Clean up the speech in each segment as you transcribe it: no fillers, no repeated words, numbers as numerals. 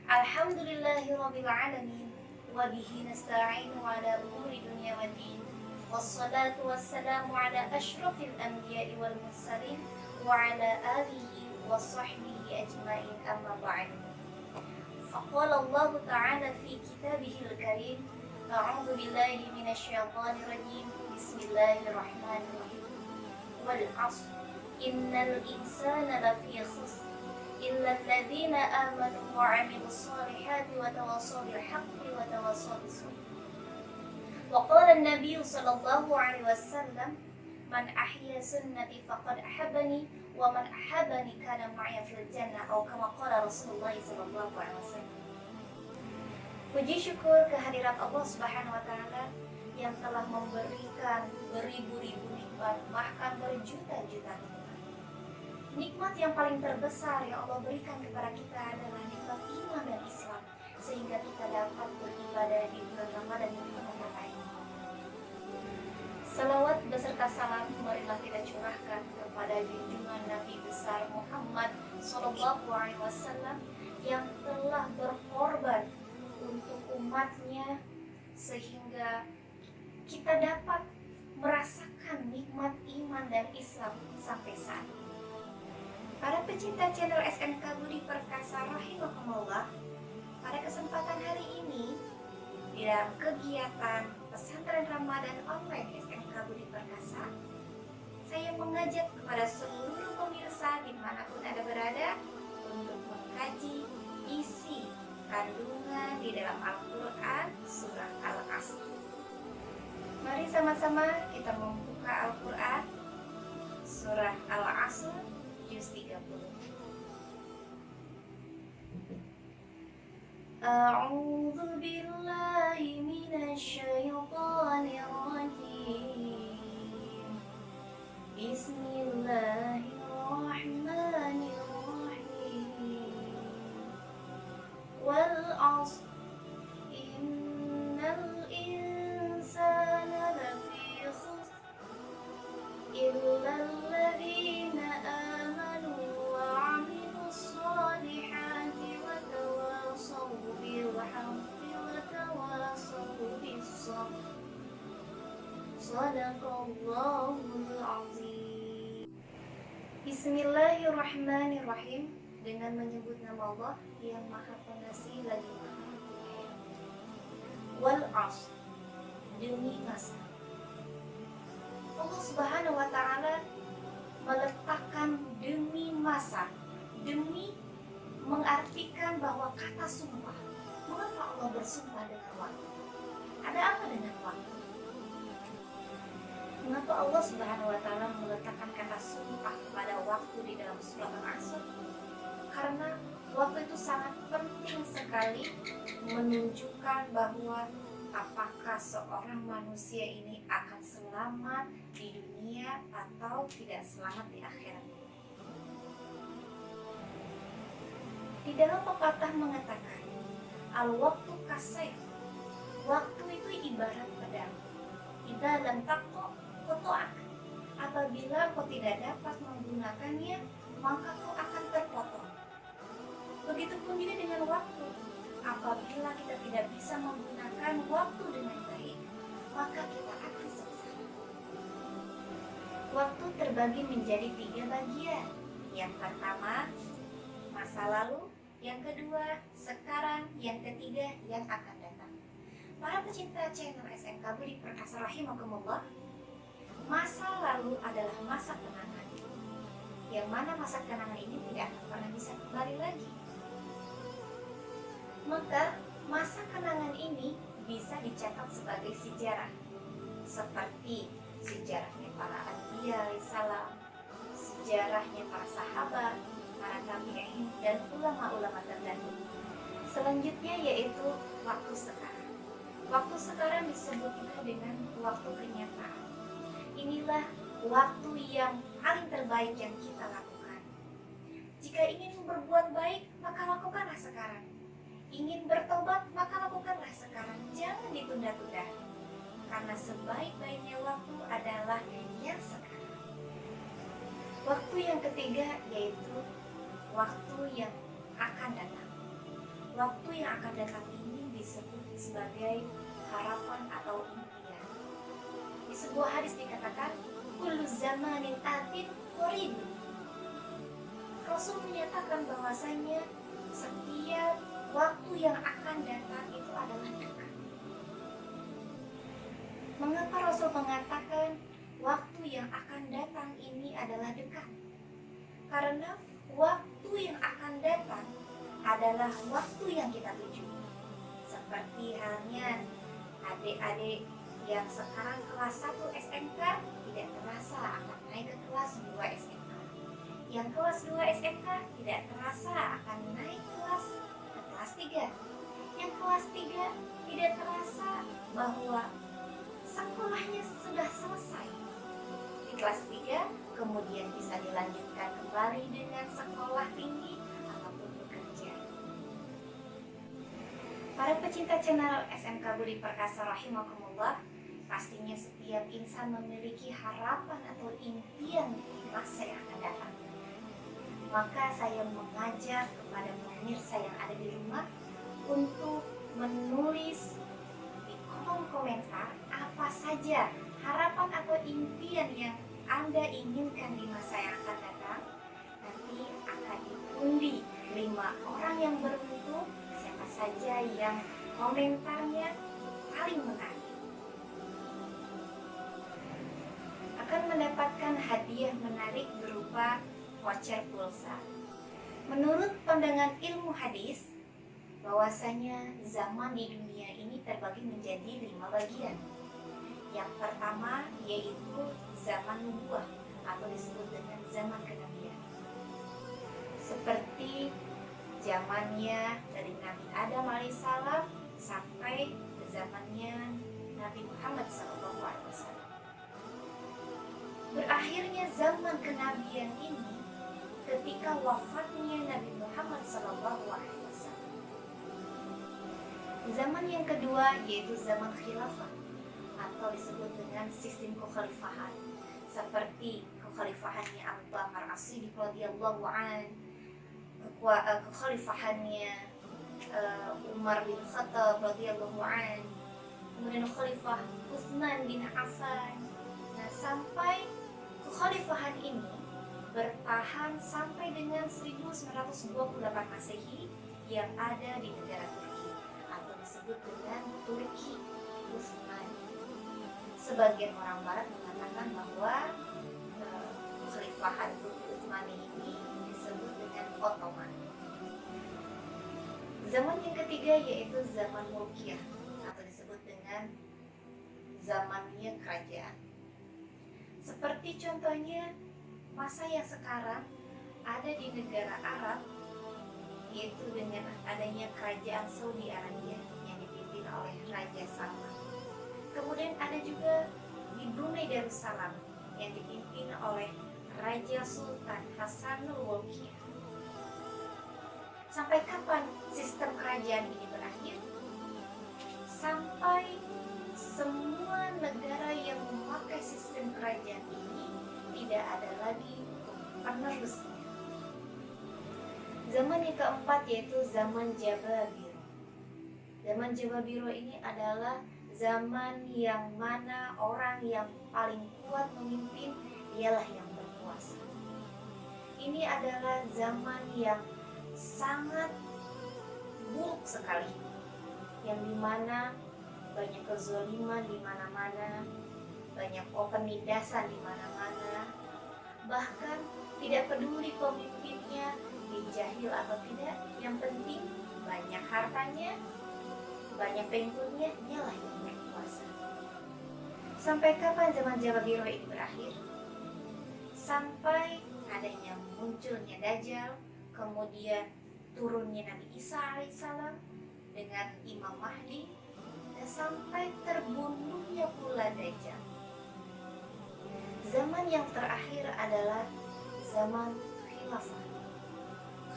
Alhamdulillahirrabbilalamin. Wabihi nasta'inu ala umuri dunia wa din. Wassalatu wassalamu ala ashrafil anbiya'i wal mursalin wa ala alihi wa sahbihi ajma'in, amma ba'd. Faqala Allah ta'ala fi kitabihil karim, a'udhu billahi minasyaitanir rajim, bismillahirrahmanirrahim. Wal 'ashr, innal insana lafi khusr illa alladhina amanu wa 'amilus solihati wa tawassaw bil haqqi wa tawassaw bis sabr. Wa qala an-nabiy sallallahu alaihi wasallam, man ahya sunnati faqad ahabbani wa man ahabbani kana ma'iya fil jannah, atau kama qala Rasulullah sallallahu alaihi wasallam. Puji syukur kehadirat Allah Subhanahu wa taala yang telah memberikan beribu-ribu nikmat, bahkan berjuta-juta nikmat. Nikmat yang paling terbesar yang Allah berikan kepada kita adalah nikmat iman dan Islam, sehingga kita dapat beribadah di bulan Ramadan yang berkah ini. Salawat beserta salam marilah kita curahkan kepada junjungan Nabi besar Muhammad Sallallahu Alaihi Wasallam yang telah berkorban untuk umatnya sehingga kita dapat merasakan nikmat iman dan Islam sampai saat ini. Para pecinta channel SMK Budi Perkasa rahimakumullah, pada kesempatan hari ini di dalam kegiatan pesantren Ramadan online SMK Budi Perkasa, saya mengajak kepada seluruh pemirsa dimanapun Anda berada untuk mengkaji isi kandungan di dalam Al-Quran surah Al-Asr. Mari sama-sama kita membuka Al-Quran surah Al-Asr juz 30. A'udzu billahi minasy syaithanir rajim. Bismillahirrahmanirrahim. Wal 'ashr, innal insana lafi khusr illa alladhina amanu wa 'amilus solihati wa tawassaw bil haqqi wa tawassaw bis sabr. Shadaqallahul azim. Bismillahirrahmanirrahim. Dengan menyebut nama Allah yang Maha Pengasih lagi Maha Penyayang. Wal 'ashr, demi masa. Allah Subhanahu wa taala meletakkan demi masa, demi mengartikan bahwa kata sumpah. Mengapa Allah bersumpah dengan waktu? Ada apa dengan waktu? Mengapa Allah Subhanahu wa taala meletakkan kata sumpah pada waktu di dalam surat Al-Asr? Karena waktu itu sangat penting sekali menunjukkan bahwa apakah seorang manusia ini akan selamat di dunia atau tidak selamat di akhirat. Di dalam pepatah mengatakan, al-waktu kasayf, waktu itu ibarat pedang. Idza lam taqta qata'ak, apabila kau tidak dapat menggunakannya, maka kau akan terpotong. Begitupun juga dengan waktu. Apabila kita tidak bisa menggunakan waktu dengan baik, maka kita akan sengsara. Waktu terbagi menjadi 3 bagian. Yang pertama, masa lalu. Yang kedua, sekarang. Yang ketiga, yang akan datang. Para pecinta channel SMK Budi Perkasa rahimakumullah, masa lalu adalah masa kenangan, yang mana masa kenangan ini tidak akan pernah bisa kembali lagi. Maka masa kenangan ini bisa dicatat sebagai sejarah, seperti sejarahnya para anbiya alaihissalam, sejarahnya para sahabat, para tabi'in, dan ulama-ulama terdahulu. Selanjutnya yaitu waktu sekarang. Waktu sekarang disebut juga dengan waktu kenyataan. Inilah waktu yang paling terbaik yang kita lakukan. Jika ingin berbuat baik, maka lakukanlah sekarang. Ingin bertobat, maka lakukanlah sekarang. Jangan ditunda-tunda. Karena sebaik-baiknya waktu adalah yang sekarang. Waktu yang ketiga yaitu waktu yang akan datang. waktu yang akan datang ini disebut sebagai harapan atau impian. Di sebuah hadis dikatakan, kullu zamanin atin qarib. Rasul menyatakan bahwasanya setiap waktu yang akan datang itu adalah dekat. Mengapa Rasul mengatakan waktu yang akan datang ini adalah dekat? Karena waktu yang akan datang adalah waktu yang kita tuju. Seperti halnya adik-adik yang sekarang kelas 1 SMK tidak terasa akan naik ke kelas 2 SMK. Yang kelas 2 SMK tidak terasa akan naik ke kelas 3. Yang kelas 3 tidak terasa bahwa sekolahnya sudah selesai. Di kelas 3 kemudian bisa dilanjutkan kembali dengan sekolah tinggi ataupun bekerja. Para pecinta channel SMK Budi Perkasa rahimakumullah, pastinya setiap insan memiliki harapan atau impian di masa yang akan datang. Maka saya mengajak kepada pemirsa yang ada di rumah untuk menulis di kolom komentar apa saja harapan atau impian yang Anda inginkan di masa yang akan datang. Nanti akan diundi 5 orang yang beruntung, siapa saja yang komentarnya paling menarik akan mendapatkan hadiah menarik berupa voucher pulsa. Menurut pandangan ilmu hadis, bahwasanya zaman di dunia ini terbagi menjadi 5 bagian. Yang pertama yaitu zaman nubuah atau disebut dengan zaman kenabian. Seperti zamannya dari Nabi Adam alaihissalam sampai ke zamannya Nabi Muhammad SAW. Berakhirnya zaman kenabian ini ketika wafatnya Nabi Muhammad SAW. Zaman yang kedua yaitu zaman khilafah atau disebut dengan sistem kekhalifahan, seperti kekhalifahannya Abu Bakar As-Siddiq radhiyallahu an, kekhalifahannya Umar bin Khattab radhiyallahu an, kemudian khalifah Utsman bin Affan. Nah, sampai kekhalifahan ini bertahan sampai dengan 1928 Masehi yang ada di negara Turki atau disebut dengan Turki Utsmani. Sebagian orang barat mengatakan bahwa kekhalifahan Turki Utsmani ini disebut dengan Ottoman. Zaman yang ketiga yaitu zaman Mulkiyah atau disebut dengan zamannya kerajaan. Seperti contohnya masa yang sekarang ada di negara Arab, yaitu dengan adanya kerajaan Saudi Arabia yang dipimpin oleh Raja Salman. Kemudian ada juga di Brunei Darussalam yang dipimpin oleh Raja Sultan Hasanul Bolkiah. Sampai kapan sistem kerajaan ini berakhir? Sampai semua negara yang memakai sistem kerajaan ini tidak ada lagi penerusnya. Zaman yang keempat yaitu zaman Jababiro. Zaman Jababiro ini adalah zaman yang mana orang yang paling kuat memimpin ialah yang berkuasa. Ini adalah zaman yang sangat buruk sekali, yang dimana banyak kezaliman di mana-mana, banyak penindasan di mana-mana, bahkan tidak peduli pemimpinnya dijahil atau tidak, yang penting banyak hartanya, banyak pengikutnya, dialah yang berkuasa. Sampai kapan zaman Jababiro ini berakhir? Sampai adanya munculnya Dajjal, kemudian turunnya Nabi Isa alaihissalam dengan Imam Mahdi, dan sampai terbunuhnya pula Dajjal. Zaman yang terakhir adalah zaman khilafah.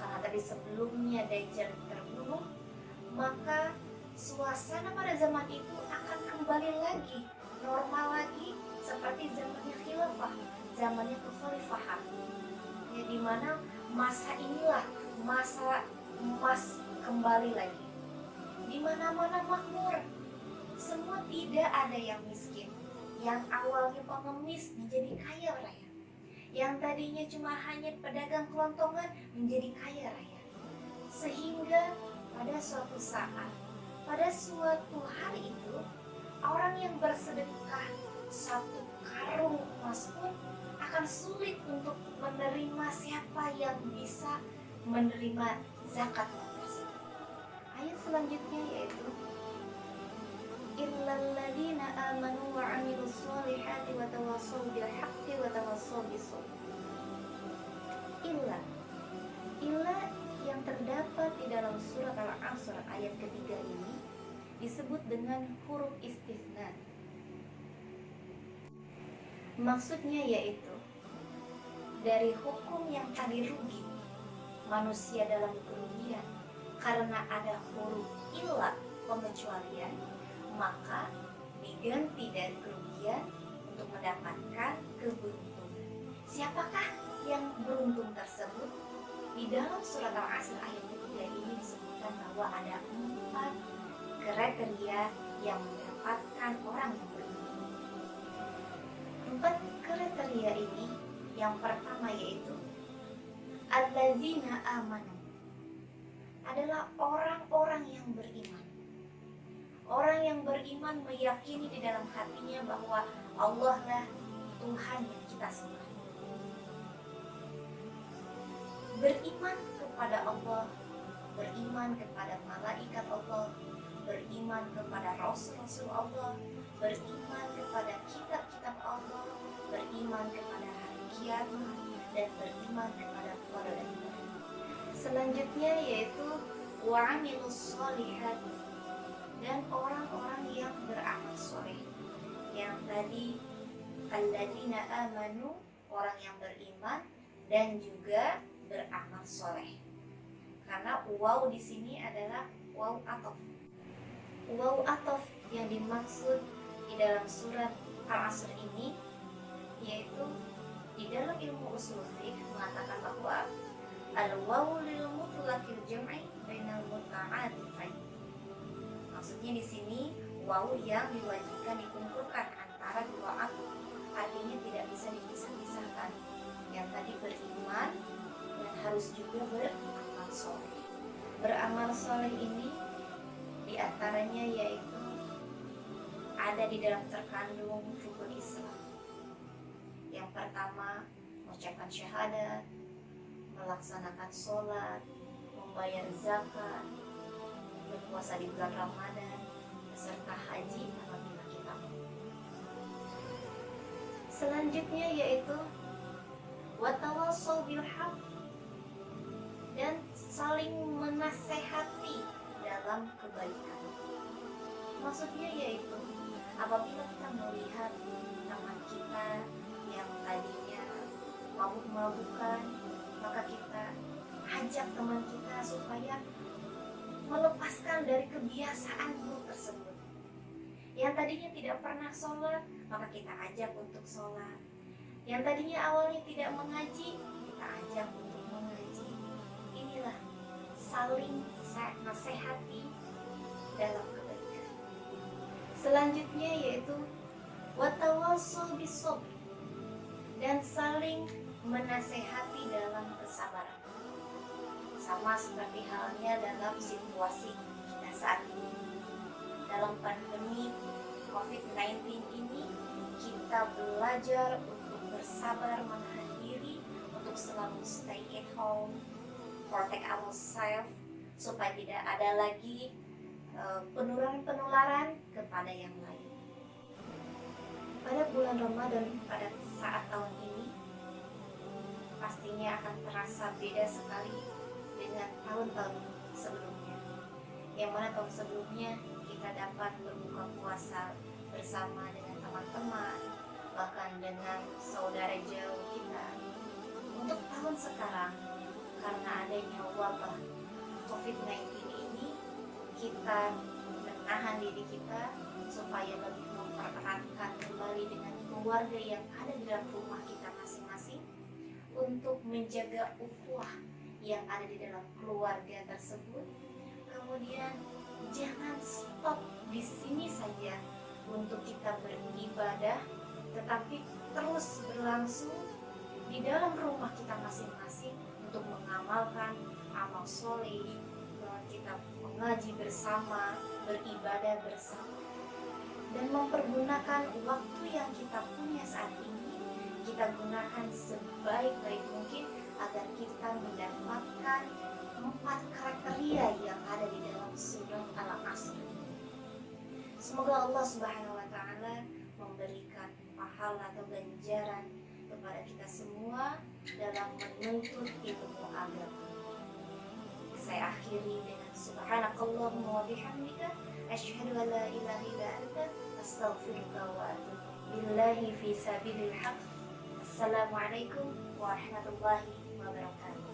Karena tadi sebelumnya Dajjal terbunuh, maka suasana pada zaman itu akan kembali lagi, normal lagi seperti zamannya khilafah, zamannya kekhalifahan. Ya, dimana masa inilah masa emas kembali lagi. Di mana-mana makmur, semua tidak ada yang miskin. Yang awalnya pengemis menjadi kaya raya. Yang tadinya cuma hanya pedagang kelontongan menjadi kaya raya. Sehingga pada suatu saat, pada suatu hari itu, orang yang bersedekah satu karung emas pun akan sulit untuk menerima siapa yang bisa menerima zakat tersebut. Ayat selanjutnya yaitu illal ladzina amanu wa 'amilus sholihati wa tawassaw bil haqqi wa tawassaw bis sabr. Illa yang terdapat di dalam surat Al-Asr ayat ketiga ini disebut dengan huruf istisna. Maksudnya yaitu dari hukum yang tadi rugi manusia dalam kerugian karena ada huruf illa pengecualian, maka diganti dari kerugian untuk mendapatkan keberuntungan. Siapakah yang beruntung tersebut? Di dalam surat Al-Asr ayat ketiga ini disebutkan bahwa ada 4 kriteria yang mendapatkan orang yang beruntung. 4 kriteria ini, yang pertama yaitu alladzina amanu, adalah orang-orang yang beriman. Orang yang beriman meyakini di dalam hatinya bahwa Allah lah Tuhan yang kita sembah. Beriman kepada Allah, beriman kepada malaikat Allah, beriman kepada rasul-rasul Allah, beriman kepada kitab-kitab Allah, beriman kepada hari kiamat, dan beriman kepada qadar dan qadar. Selanjutnya yaitu wa'amilus sholihat, dan orang-orang yang beramal soleh. Yang tadi alladzina amanu, orang yang beriman dan juga beramal soleh. Karena waw di sini adalah waw atof. Waw atof yang dimaksud di dalam surat Al-Asr ini yaitu di dalam ilmu usul fiqh mengatakan bahwa al-waw lil mutlaqil jam'i bainal muta'atifain. Maksudnya di sini waw yang diwajibkan dikumpulkan antara dua atuf, artinya tidak bisa dipisah-pisahkan. Yang tadi beriman dan harus juga beramal soleh. Beramal soleh ini diantaranya yaitu ada di dalam terkandung rukun Islam. Yang pertama mengucapkan syahadat, melaksanakan sholat, membayar zakat, berpuasa di bulan Ramadan, beserta haji apabila kita mau. Selanjutnya yaitu watawassaw bil haqq, dan saling menasehati dalam kebaikan. Maksudnya yaitu apabila kita melihat teman kita yang tadinya mabuk-mabukan, maka kita ajak teman kita supaya melepaskan dari kebiasaan buruk tersebut. Yang tadinya tidak pernah sholat, maka kita ajak untuk sholat. Yang tadinya awalnya tidak mengaji, kita ajak untuk mengaji. Inilah saling nasihati dalam kebaikan. Selanjutnya yaitu watawassaw bis sabr, dan saling menasehati dalam kesabaran. Sama seperti halnya dalam situasi kita saat ini. Dalam pandemi COVID-19 ini, kita belajar untuk bersabar menahan diri, untuk selalu stay at home, protect ourselves, supaya tidak ada lagi penularan kepada yang lain. Pada bulan Ramadan pada saat tahun ini pastinya akan terasa beda sekali dengan tahun-tahun sebelumnya. Yang mana tahun sebelumnya kita dapat berbuka puasa bersama dengan teman-teman, bahkan dengan saudara jauh kita. Untuk tahun sekarang, karena adanya wabah COVID-19 ini, kita menahan diri kita supaya lebih mempereratkan kembali dengan keluarga yang ada di dalam rumah kita masing-masing, untuk menjaga ukhuwah yang ada di dalam keluarga tersebut. kemudian jangan stop di sini saja untuk kita beribadah, tetapi terus berlangsung di dalam rumah kita masing-masing untuk mengamalkan amal soleh, kita mengaji bersama, beribadah bersama, dan mempergunakan waktu yang kita punya saat ini, kita gunakan sebaik-baik mungkin agar kita mendapatkan 4 kriteria yang ada di dalam surah Al-Asr. Semoga Allah Subhanahu wa taala memberikan pahala atau ganjaran kepada kita semua dalam menuntut ilmu agama. Saya akhiri dengan subhanakallahumma wa bihamdika asyhadu an la ilaha illa anta astaghfiruka wa atubu billahi fi sabilil haq. Assalamualaikum warahmatullahi wabarakatuh.